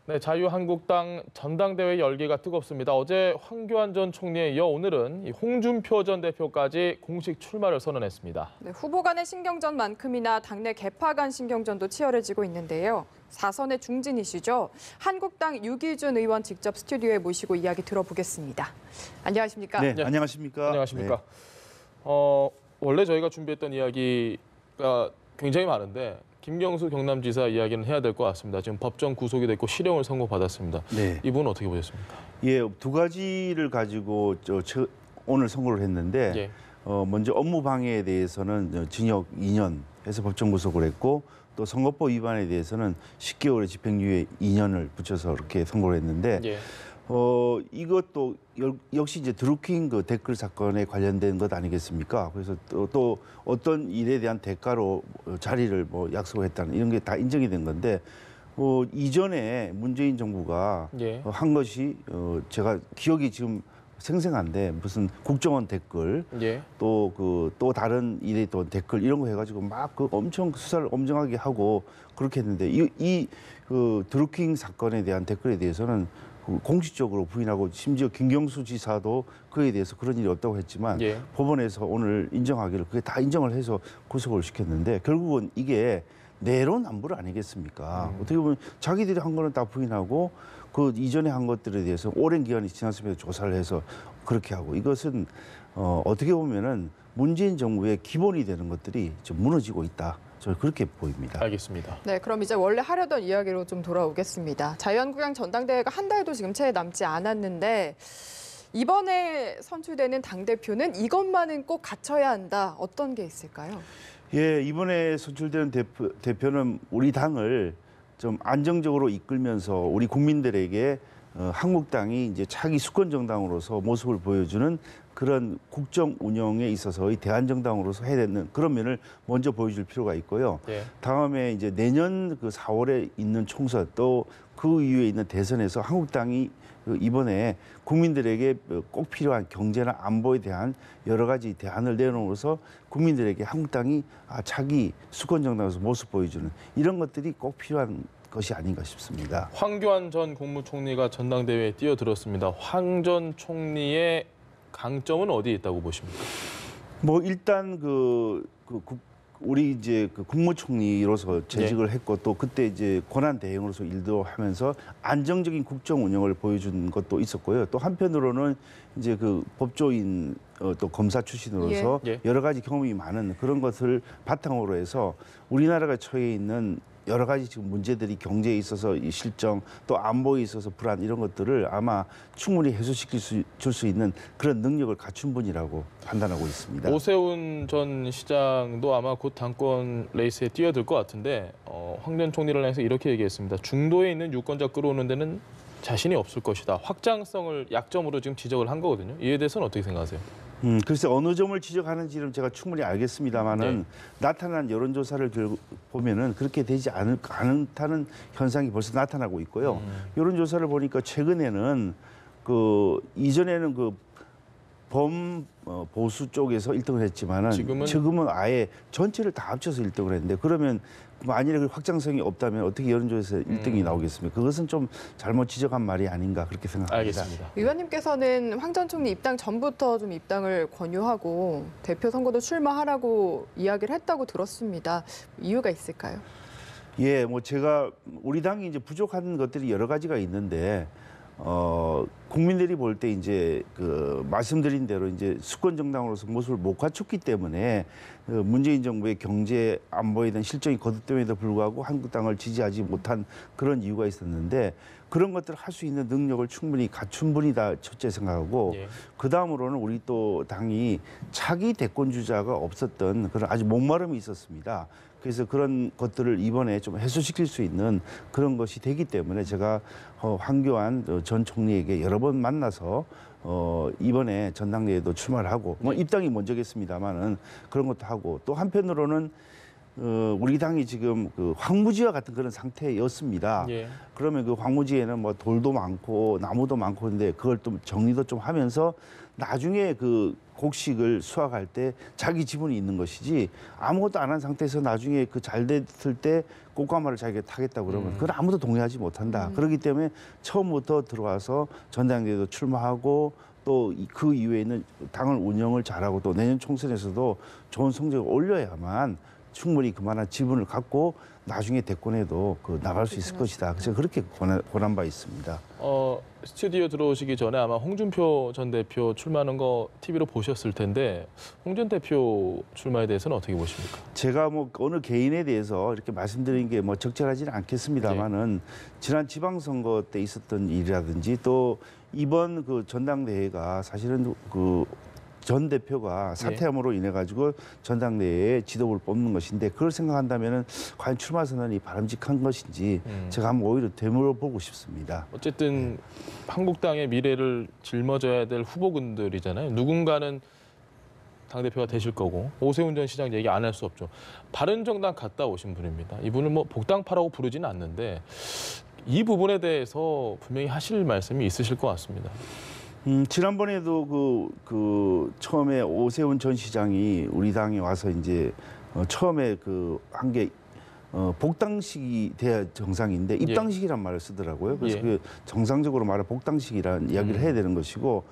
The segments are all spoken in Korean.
네, 자유한국당 전당대회 열기가 뜨겁습니다. 어제 황교안 전 총리에 이어 오늘은 홍준표 전 대표까지 공식 출마를 선언했습니다. 네, 후보 간의 신경전만큼이나 당내 개파 간 신경전도 치열해지고 있는데요. 4선의 중진 이슈죠. 한국당 유기준 의원 직접 스튜디오에 모시고 이야기 들어보겠습니다. 안녕하십니까? 네, 안녕하십니까? 안녕하십니까? 네. 원래 저희가 준비했던 이야기가 굉장히 많은데 김경수 경남지사 이야기는 해야 될 것 같습니다. 지금 법정 구속이 됐고 실형을 선고받았습니다. 네. 이분은 어떻게 보셨습니까? 예, 두 가지를 가지고 오늘 선고를 했는데 예. 먼저 업무 방해에 대해서는 징역 2년 해서 법정 구속을 했고 또 선거법 위반에 대해서는 10개월의 집행유예 2년을 붙여서 이렇게 선고를 했는데 예. 이것도 역시 이제 드루킹 그 댓글 사건에 관련된 것 아니겠습니까? 그래서 또 어떤 일에 대한 대가로 자리를 약속했다는 이런 게 다 인정이 된 건데 이전에 문재인 정부가 예. 한 것이 제가 기억이 지금 생생한데 무슨 국정원 댓글 예. 또 다른 일에 또 댓글 이런 거 해가지고 막 그 엄청 수사를 엄정하게 하고 그렇게 했는데 그 드루킹 사건에 대한 댓글에 대해서는 공식적으로 부인하고 심지어 김경수 지사도 그에 대해서 그런 일이 없다고 했지만 예. 법원에서 오늘 인정하기를 그게 다 인정을 해서 구속을 시켰는데 결국은 이게 내로남불 아니겠습니까? 어떻게 보면 자기들이 한 거는 다 부인하고 그 이전에 한 것들에 대해서 오랜 기간이 지났음에도 조사를 해서 그렇게 하고 이것은 어떻게 보면은 문재인 정부의 기본이 되는 것들이 좀 무너지고 있다. 저는 그렇게 보입니다. 알겠습니다. 네, 그럼 이제 원래 하려던 이야기로 좀 돌아오겠습니다. 자유한국당 전당대회가 한 달도 지금 채 남지 않았는데 이번에 선출되는 당대표는 이것만은 꼭 갖춰야 한다. 어떤 게 있을까요? 예, 이번에 선출되는 대표는 우리 당을 좀 안정적으로 이끌면서 우리 국민들에게 한국당이 이제 차기 수권 정당으로서 모습을 보여주는 그런 국정 운영에 있어서의 대안정당으로서 해야 되는 그런 면을 먼저 보여줄 필요가 있고요. 예. 다음에 이제 내년 그 4월에 있는 총선 또 그 이후에 있는 대선에서 한국당이 이번에 국민들에게 꼭 필요한 경제나 안보에 대한 여러 가지 대안을 내놓으면서 국민들에게 한국당이 차기 수권 정당에서 모습 보여주는 이런 것들이 꼭 필요한 것이 아닌가 싶습니다. 황교안 전 국무총리가 전당대회에 뛰어들었습니다. 황 전 총리의 강점은 어디에 있다고 보십니까? 일단 우리 이제 그 국무총리로서 재직을 했고 또 그때 이제 권한 대행으로서 일도 하면서 안정적인 국정 운영을 보여준 것도 있었고요. 또 한편으로는 이제 그 법조인 또 검사 출신으로서 예. 여러 가지 경험이 많은 그런 것을 바탕으로 해서 우리나라가 처해 있는 여러 가지 지금 문제들이 경제에 있어서 이 실정 또 안보에 있어서 불안 이런 것들을 아마 충분히 해소시킬 줄 수 있는 그런 능력을 갖춘 분이라고 판단하고 있습니다. 오세훈 전 시장도 아마 곧 당권 레이스에 뛰어들 것 같은데 황 전 총리를 향해서 이렇게 얘기했습니다. 중도에 있는 유권자 끌어오는 데는 자신이 없을 것이다. 확장성을 약점으로 지금 지적을 한 거거든요. 이에 대해서는 어떻게 생각하세요? 글쎄 어느 점을 지적하는지는 제가 충분히 알겠습니다만은 네. 나타난 여론조사를 보면은 그렇게 되지 않다는 현상이 벌써 나타나고 있고요. 여론조사를 보니까 최근에는 이전에는 보수 쪽에서 1등을 했지만은 지금은 아예 전체를 다 합쳐서 1등을 했는데 그러면 만일에 그 확장성이 없다면 어떻게 여론조사에서 1등이 나오겠습니까? 그것은 좀 잘못 지적한 말이 아닌가 그렇게 생각합니다. 알겠습니다. 의원님께서는 황 전 총리 입당 전부터 좀 입당을 권유하고 대표 선거도 출마하라고 이야기를 했다고 들었습니다. 이유가 있을까요? 예, 제가 우리 당이 이제 부족한 것들이 여러 가지가 있는데 국민들이 볼 때 이제 말씀드린 대로 이제 수권 정당으로서 모습을 못 갖췄기 때문에 문재인 정부의 경제 안보에 대한 실정이 거듭됨에도 불구하고 한국당을 지지하지 못한 그런 이유가 있었는데 그런 것들을 할 수 있는 능력을 충분히 갖춘 분이다 첫째 생각하고 예. 그 다음으로는 우리 또 당이 차기 대권 주자가 없었던 그런 아주 목마름이 있었습니다. 그래서 그런 것들을 이번에 좀 해소시킬 수 있는 그런 것이 되기 때문에 제가 황교안 전 총리에게 여러 번 만나서 이번에 전당대회도 출마를 하고 입당이 먼저겠습니다만은 그런 것도 하고 또 한편으로는 우리 당이 지금 황무지와 같은 그런 상태였습니다. 예. 그러면 그 황무지에는 돌도 많고 나무도 많고 근데 그걸 좀 정리도 좀 하면서 나중에 곡식을 수확할 때 자기 지분이 있는 것이지 아무것도 안 한 상태에서 나중에 그 잘 됐을 때 꽃가마를 자기가 타겠다고 그러면 그건 아무도 동의하지 못한다. 그렇기 때문에 처음부터 들어와서 전당대회도 출마하고 또 그 이후에 있는 당을 운영을 잘하고 또 내년 총선에서도 좋은 성적을 올려야만 충분히 그만한 지분을 갖고 나중에 대권에도 나갈 수 있을 것이다. 그래서 그렇게 권한 바 있습니다. 스튜디오 들어오시기 전에 아마 홍준표 전 대표 출마하는 거 TV로 보셨을 텐데 홍 전 대표 출마에 대해서는 어떻게 보십니까? 제가 뭐 어느 개인에 대해서 이렇게 말씀드린 게 뭐 적절하지는 않겠습니다만은 지난 지방선거 때 있었던 일이라든지 또 이번 그 전당대회가 사실은 그 전 대표가 사퇴함으로 인해 가지고 전당대회에 지도부를 뽑는 것인데 그걸 생각한다면은 과연 출마 선언이 바람직한 것인지 제가 한번 오히려 되물어보고 싶습니다. 어쨌든 한국당의 미래를 짊어져야 될 후보군들이잖아요. 누군가는 당대표가 되실 거고 오세훈 전 시장 얘기 안 할 수 없죠. 바른정당 갔다 오신 분입니다. 이분을 뭐 복당파라고 부르지는 않는데 이 부분에 대해서 분명히 하실 말씀이 있으실 것 같습니다. 지난번에도 처음에 오세훈 전 시장이 우리 당에 와서 이제 처음에 한 게 복당식이 돼야 정상인데 입당식이란 말을 쓰더라고요. 그래서 그 정상적으로 말해 복당식이라는 이야기를 해야 되는 것이고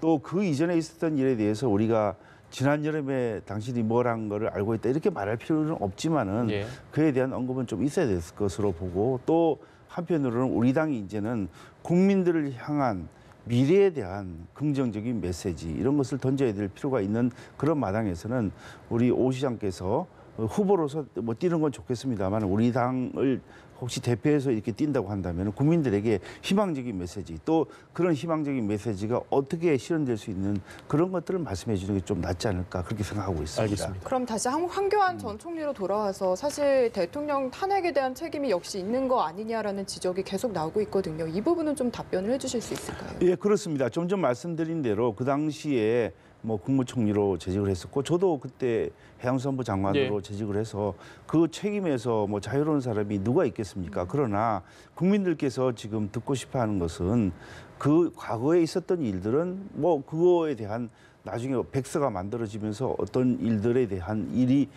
또 그 이전에 있었던 일에 대해서 우리가 지난 여름에 당신이 뭘 한 거를 알고 있다 이렇게 말할 필요는 없지만은 그에 대한 언급은 좀 있어야 될 것으로 보고 또 한편으로는 우리 당이 이제는 국민들을 향한 미래에 대한 긍정적인 메시지 이런 것을 던져야 될 필요가 있는 그런 마당에서는 우리 오 시장께서 후보로서 뭐 뛰는 건 좋겠습니다만 우리 당을 혹시 대표해서 이렇게 뛴다고 한다면 국민들에게 희망적인 메시지 또 그런 희망적인 메시지가 어떻게 실현될 수 있는 그런 것들을 말씀해 주는 게 좀 낫지 않을까 그렇게 생각하고 있습니다. 알겠습니다. 그럼 다시 황교안 전 총리로 돌아와서 사실 대통령 탄핵에 대한 책임이 역시 있는 거 아니냐라는 지적이 계속 나오고 있거든요. 이 부분은 좀 답변을 해주실 수 있을까요? 예, 그렇습니다. 좀 전 말씀드린 대로 그 당시에 뭐 국무총리로 재직을 했었고 저도 그때 해양수산부 장관으로 재직을 해서 그 책임에서 뭐 자유로운 사람이 누가 있겠습니까? 그러나 국민들께서 지금 듣고 싶어하는 것은 그 과거에 있었던 일들은 뭐 그거에 대한 나중에 백서가 만들어지면서 어떤 일들에 대한 일이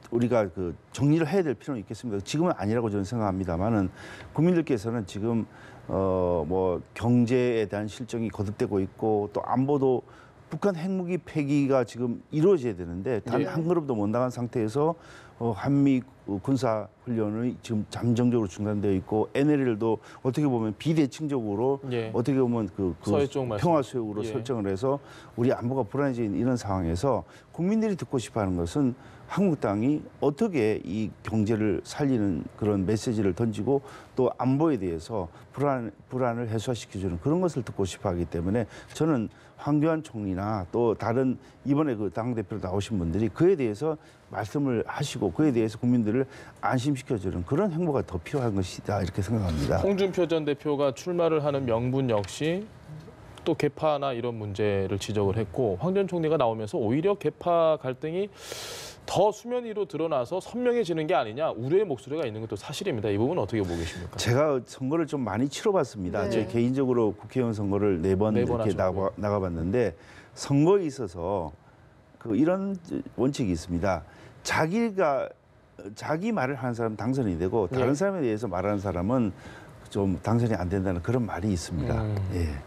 우리가 정리를 해야 될 필요는 있겠습니다. 지금은 아니라고 저는 생각합니다만은 국민들께서는 지금 뭐 경제에 대한 실정이 거듭되고 있고 또 안보도 북한 핵무기 폐기가 지금 이루어져야 되는데 단 한 걸음도 못 나간 상태에서 한미 군사 훈련이 지금 잠정적으로 중단되어 있고 NLL도 어떻게 보면 비대칭적으로 어떻게 보면 평화 수역으로 설정을 해서 우리 안보가 불안해진 이런 상황에서 국민들이 듣고 싶어하는 것은 한국당이 어떻게 이 경제를 살리는 그런 메시지를 던지고 또 안보에 대해서 불안을 해소시켜주는 그런 것을 듣고 싶어하기 때문에 저는 황교안 총리나 또 다른 이번에 그 당대표로 나오신 분들이 그에 대해서 말씀을 하시고 그에 대해서 국민들을 안심시켜주는 그런 행보가 더 필요한 것이다 이렇게 생각합니다. 홍준표 전 대표가 출마를 하는 명분 역시 또 계파나 이런 문제를 지적을 했고 황 전 총리가 나오면서 오히려 계파 갈등이 더 수면 위로 드러나서 선명해지는 게 아니냐 우려의 목소리가 있는 것도 사실입니다. 이 부분은 어떻게 보고 계십니까? 제가 선거를 좀 많이 치러봤습니다. 제 개인적으로 국회의원 선거를 4번 이렇게 나가봤는데 선거에 있어서 이런 원칙이 있습니다. 자기 말을 하는 사람은 당선이 되고 다른 사람에 대해서 말하는 사람은 좀 당선이 안 된다는 그런 말이 있습니다.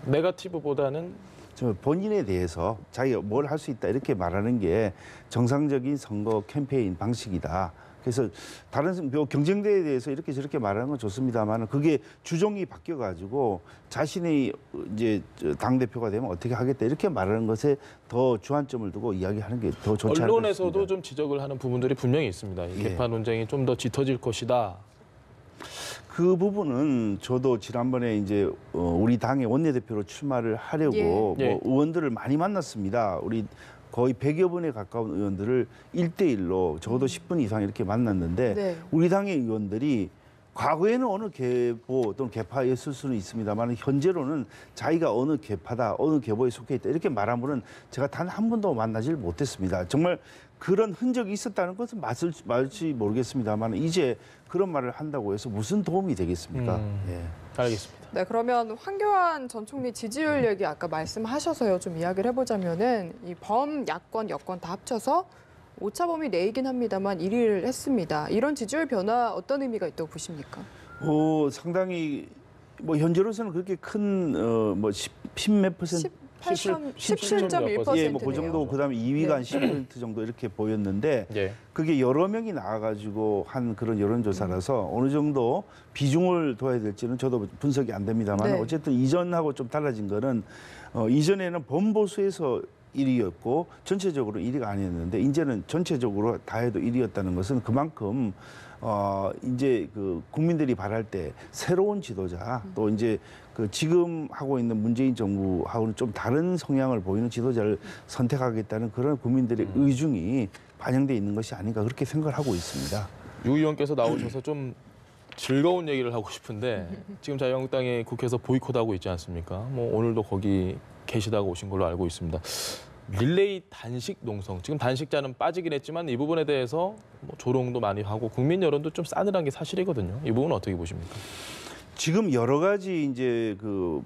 네거티브보다는 본인에 대해서 자기가 뭘 할 수 있다 이렇게 말하는 게 정상적인 선거 캠페인 방식이다. 그래서 다른 경쟁대에 대해서 이렇게 저렇게 말하는 건 좋습니다만 그게 주종이 바뀌어가지고 자신이 이제 당 대표가 되면 어떻게 하겠다 이렇게 말하는 것에 더 주안점을 두고 이야기하는 게 더 좋지 않을까 언론에서도 좀 지적을 하는 부분들이 분명히 있습니다. 이 개파 논쟁이 좀 더 짙어질 것이다. 그 부분은 저도 지난번에 이제 우리 당의 원내대표로 출마를 하려고 뭐 의원들을 많이 만났습니다. 우리 거의 100여 분에 가까운 의원들을 1대1로 적어도 10분 이상 이렇게 만났는데 우리 당의 의원들이 과거에는 어느 계보 또는 계파였을 수는 있습니다만 현재로는 자기가 어느 계파다, 어느 계보에 속해 있다 이렇게 말한 분은 제가 단 한 번도 만나질 못했습니다. 정말 그런 흔적이 있었다는 것은 맞을지 모르겠습니다만 이제 그런 말을 한다고 해서 무슨 도움이 되겠습니까? 예. 알겠습니다. 네, 그러면 황교안 전 총리 지지율 얘기 아까 말씀하셔서요. 좀 이야기를 해보자면은 이 범, 야권, 여권 다 합쳐서 오차범위 내이긴 합니다만 1위를 했습니다. 이런 지지율 변화 어떤 의미가 있다고 보십니까? 상당히 뭐 현재로서는 그렇게 큰 뭐 10몇 퍼센트 17.1%네요. 예, 뭐 그 정도 그다음에 2위가 한 10% 정도 이렇게 보였는데 예. 그게 여러 명이 나와가지고 한 그런 여론조사라서 어느 정도 비중을 둬야 될지는 저도 분석이 안 됩니다만 네. 어쨌든 이전하고 좀 달라진 거는 이전에는 범보수에서 1위였고 전체적으로 1위가 아니었는데 이제는 전체적으로 다 해도 1위였다는 것은 그만큼 이제 그 국민들이 바랄 때 새로운 지도자 또 이제 그 지금 하고 있는 문재인 정부하고는 좀 다른 성향을 보이는 지도자를 선택하겠다는 그런 국민들의 의중이 반영돼 있는 것이 아닌가 그렇게 생각을 하고 있습니다. 유 의원께서 나오셔서 좀 즐거운 얘기를 하고 싶은데 지금 자유한국당이 국회에서 보이콧하고 있지 않습니까? 뭐 오늘도 거기 계시다가 오신 걸로 알고 있습니다. 릴레이 단식 농성. 지금 단식자는 빠지긴 했지만 이 부분에 대해서 뭐 조롱도 많이 하고 국민 여론도 좀 싸늘한 게 사실이거든요. 이 부분은 어떻게 보십니까? 지금 여러 가지 이제 그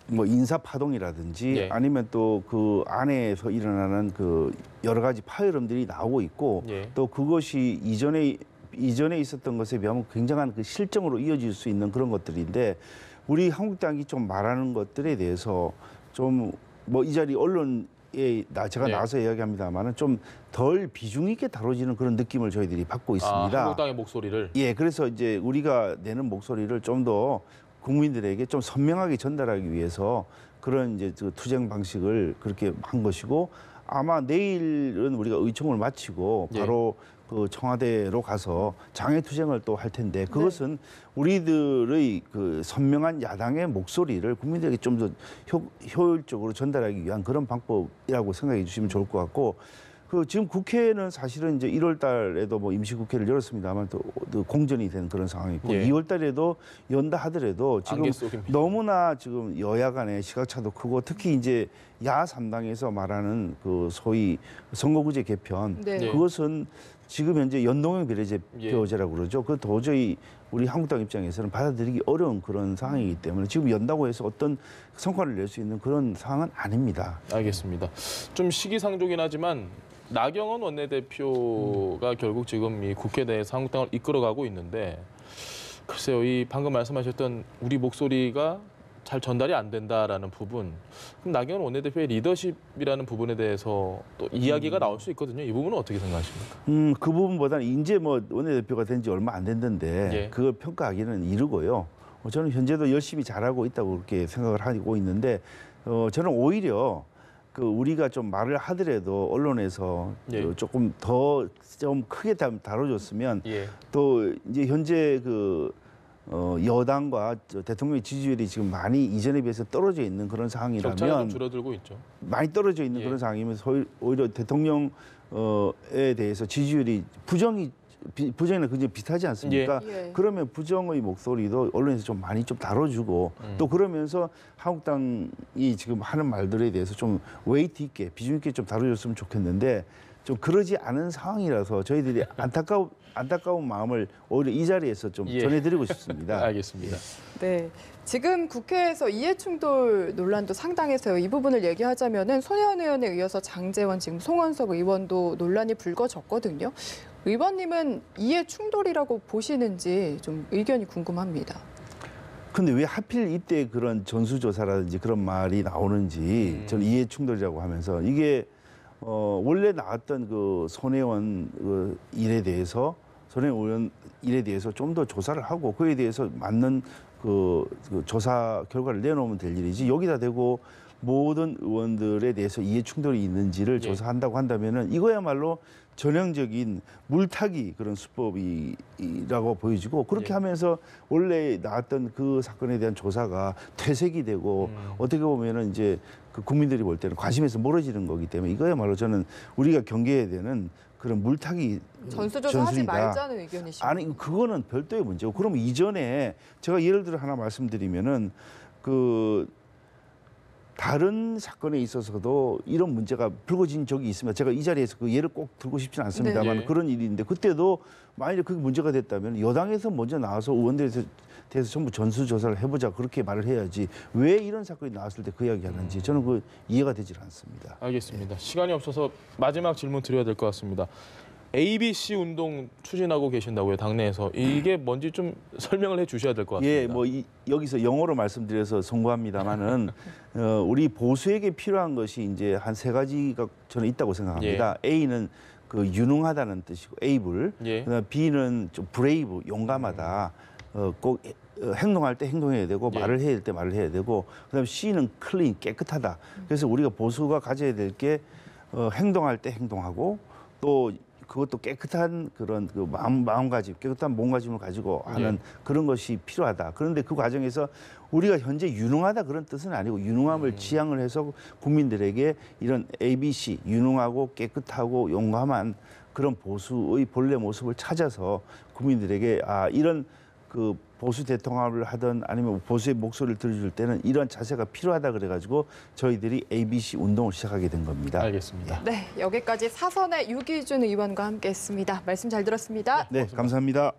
뭐 인사 파동이라든지 예. 아니면 또 그 안에서 일어나는 그 여러 가지 파열음들이 나오고 있고 예. 또 그것이 이전에 있었던 것에 비하면 굉장한 그 실정으로 이어질 수 있는 그런 것들인데 우리 한국당이 좀 말하는 것들에 대해서 좀 뭐 이 자리 언론에 제가 네. 나와서 이야기합니다만은 좀 덜 비중 있게 다뤄지는 그런 느낌을 저희들이 받고 있습니다. 한국당의 목소리를. 예, 그래서 이제 우리가 내는 목소리를 좀 더 국민들에게 좀 선명하게 전달하기 위해서 그런 이제 그 투쟁 방식을 그렇게 한 것이고 아마 내일은 우리가 의총을 마치고 예. 바로 그 청와대로 가서 장애 투쟁을 또 할 텐데 그것은 우리들의 그 선명한 야당의 목소리를 국민들에게 좀 더 효율적으로 전달하기 위한 그런 방법이라고 생각해 주시면 좋을 것 같고 그 지금 국회는 사실은 이제 1월 달에도 뭐 임시국회를 열었습니다만 또 공전이 된 그런 상황이고 예. 2월 달에도 연다 하더라도 지금 안개 속입니다. 너무나 지금 여야 간의 시각차도 크고 특히 이제 야 3당에서 말하는 그 소위 선거구제 개편 네. 그것은 지금 현재 연동형 비례대표제라고 그러죠. 그 도저히 우리 한국당 입장에서는 받아들이기 어려운 그런 상황이기 때문에 지금 연다고 해서 어떤 성과를 낼 수 있는 그런 상황은 아닙니다. 알겠습니다. 좀 시기상조긴 하지만 나경원 원내대표가 결국 지금 이 국회 내에서 한국당을 이끌어가고 있는데 글쎄요, 이 방금 말씀하셨던 우리 목소리가 잘 전달이 안 된다라는 부분, 그럼 나경원 원내대표의 리더십이라는 부분에 대해서 또 이야기가 나올 수 있거든요. 이 부분은 어떻게 생각하십니까? 그 부분보다는 이제 뭐 원내대표가 된 지 얼마 안 됐는데 예. 그걸 평가하기는 이르고요. 저는 현재도 열심히 잘하고 있다고 그렇게 생각을 하고 있는데 저는 오히려 그 우리가 좀 말을 하더라도 언론에서 예. 조금 더 좀 크게 다뤄줬으면 예. 또 이제 현재 그 여당과 대통령의 지지율이 지금 많이 이전에 비해서 떨어져 있는 그런 격차가 좀 상황이라면 줄어들고 있죠. 많이 떨어져 있는 예. 그런 상황이면서 오히려 대통령에 대해서 지지율이 부정이나 굉장히 비슷하지 않습니까? 예. 예. 그러면 부정의 목소리도 언론에서 좀 많이 좀 다뤄주고 또 그러면서 한국당이 지금 하는 말들에 대해서 좀 웨이트 있게 비중 있게 좀 다뤄줬으면 좋겠는데 좀 그러지 않은 상황이라서 저희들이 안타까운 마음을 오히려 이 자리에서 좀 예. 전해드리고 싶습니다. 알겠습니다. 네. 지금 국회에서 이해충돌 논란도 상당해서요. 이 부분을 얘기하자면은 손혜원 의원에 이어서 장제원, 지금 송원석 의원도 논란이 불거졌거든요. 의원님은 이해충돌이라고 보시는지 좀 의견이 궁금합니다. 근데 왜 하필 이때 그런 전수조사라든지 그런 말이 나오는지 저는 이해충돌이라고 하면서 이게 원래 나왔던 그 손혜원 그 일에 대해서 손혜원 의원 일에 대해서 좀 더 조사를 하고 그에 대해서 맞는 그 조사 결과를 내놓으면 될 일이지 여기다 대고 모든 의원들에 대해서 이해 충돌이 있는지를 조사한다고 한다면은 이거야말로 전형적인 물타기 그런 수법이라고 보여지고 그렇게 하면서 원래 나왔던 그 사건에 대한 조사가 퇴색이 되고 어떻게 보면은 이제 그 국민들이 볼 때는 관심에서 멀어지는 거기 때문에 이거야말로 저는 우리가 경계해야 되는 그런 물타기 전수조사 하지 전술이다. 말자는 의견이시죠. 아니 그거는 별도의 문제고 그러면 이전에 제가 예를 들어 하나 말씀드리면은 그 다른 사건에 있어서도 이런 문제가 불거진 적이 있습니다. 제가 이 자리에서 그 예를 꼭 들고 싶지는 않습니다만 네. 그런 일인데 그때도 만약에 그게 문제가 됐다면 여당에서 먼저 나와서 의원들에 대해서 전부 전수조사를 해보자 그렇게 말을 해야지 왜 이런 사건이 나왔을 때 그 이야기 하는지 저는 그 이해가 되질 않습니다. 알겠습니다. 시간이 없어서 마지막 질문 드려야 될 것 같습니다. ABC 운동 추진하고 계신다고요, 당내에서. 이게 뭔지 좀 설명을 해 주셔야 될 것 같습니다. 예, 뭐 여기서 영어로 말씀드려서 송구합니다만은 우리 보수에게 필요한 것이 이제 한 세 가지가 저는 있다고 생각합니다. A는 그 유능하다는 뜻이고 에이블, 예. 그다음에 B는 좀 브레이브, 용감하다. 꼭 행동할 때 행동해야 되고 예. 말을 해야 될 때 말을 해야 되고 그다음에 C는 클린, 깨끗하다. 그래서 우리가 보수가 가져야 될 게 행동할 때 행동하고 또 그것도 깨끗한 그런 그 마음가짐, 깨끗한 몸가짐을 가지고 하는 그런 것이 필요하다. 그런데 그 과정에서 우리가 현재 유능하다 그런 뜻은 아니고 유능함을 지향을 해서 국민들에게 이런 ABC, 유능하고 깨끗하고 용감한 그런 보수의 본래 모습을 찾아서 국민들에게 이런 그 보수 대통합을 하든 아니면 보수의 목소리를 들어줄 때는 이런 자세가 필요하다 그래가지고 저희들이 ABC 운동을 시작하게 된 겁니다. 알겠습니다. 네, 여기까지 사선의 유기준 의원과 함께했습니다. 말씀 잘 들었습니다. 네, 감사합니다.